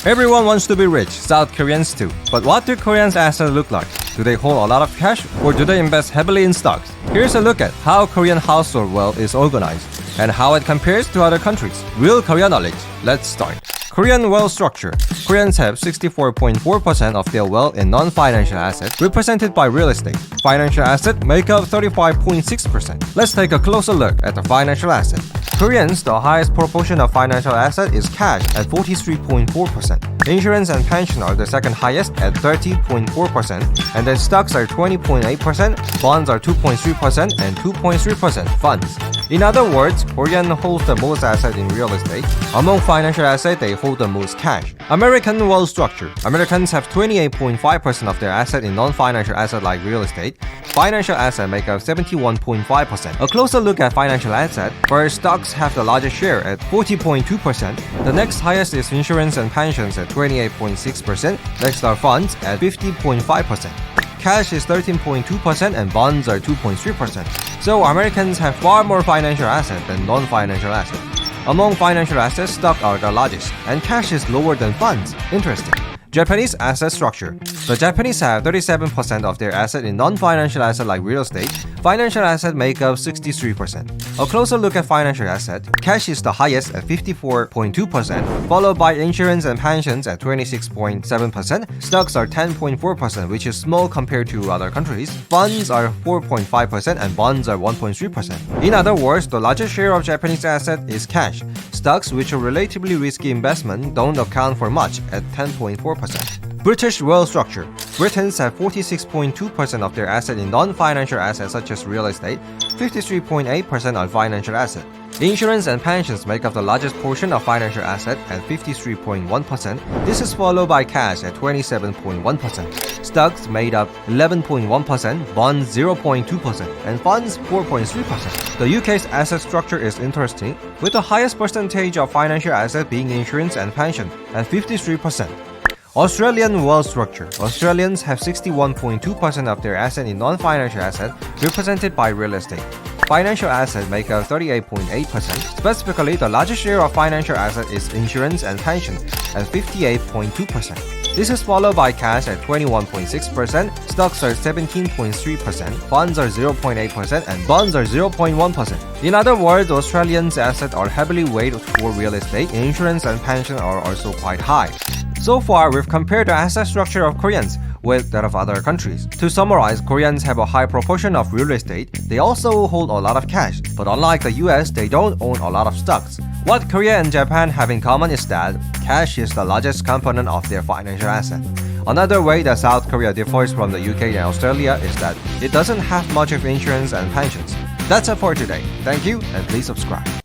Everyone wants to be rich, South Koreans too. But what do Koreans' assets look like? Do they hold a lot of cash or do they invest heavily in stocks? Here's a look at how Korean household wealth is organized and how it compares to other countries. Real Korea knowledge. Let's start. Korean wealth structure. Koreans have 64.4% of their wealth in non-financial assets, represented by real estate. Financial assets make up 35.6%. Let's take a closer look at the financial asset. Koreans, the highest proportion of financial asset is cash at 43.4%. Insurance and pension are the second highest at 30.4%, and then stocks are 20.8%, bonds are 2.3%, and 2.3% funds. In other words, Korean holds the most asset in real estate. Among financial assets, they hold the most cash. American wealth structure. Americans have 28.5% of their asset in non-financial assets like real estate. Financial assets make up 71.5%. A closer look at financial assets, where stocks have the largest share at 40.2%. The next highest is insurance and pensions at 28.6%. Next are funds at 50.5%. Cash is 13.2% and bonds are 2.3%. So Americans have far more financial assets than non-financial assets. Among financial assets, stocks are the largest, and cash is lower than funds. Interesting. Japanese asset structure. The Japanese have 37% of their assets in non-financial assets like real estate. Financial assets make up 63%. A closer look at financial assets. Cash is the highest at 54.2%, followed by insurance and pensions at 26.7%. Stocks are 10.4%, which is small compared to other countries. Funds are 4.5% and bonds are 1.3%. In other words, the largest share of Japanese assets is cash. Stocks, which are relatively risky investment, don't account for much at 10.4%. British wealth structure. Britons have 46.2% of their assets in non-financial assets such as real estate, 53.8% on financial assets. Insurance and pensions make up the largest portion of financial assets at 53.1%. This is followed by cash at 27.1%. Stocks made up 11.1%, bonds 0.2%, and funds 4.3%. The UK's asset structure is interesting, with the highest percentage of financial assets being insurance and pension at 53%. Australian wealth structure. Australians have 61.2% of their assets in non-financial assets, represented by real estate. Financial assets make up 38.8%. Specifically, the largest share of financial assets is insurance and pension at 58.2%. This is followed by cash at 21.6%, stocks are 17.3%, funds are 0.8%, and bonds are 0.1%. In other words, Australians' assets are heavily weighted toward real estate. Insurance and pension are also quite high. So far, we've compared the asset structure of Koreans with that of other countries. To summarize, Koreans have a high proportion of real estate. They also hold a lot of cash, but unlike the US, they don't own a lot of stocks. What Korea and Japan have in common is that cash is the largest component of their financial asset. Another way that South Korea differs from the UK and Australia is that it doesn't have much of insurance and pensions. That's it for today. Thank you, and please subscribe.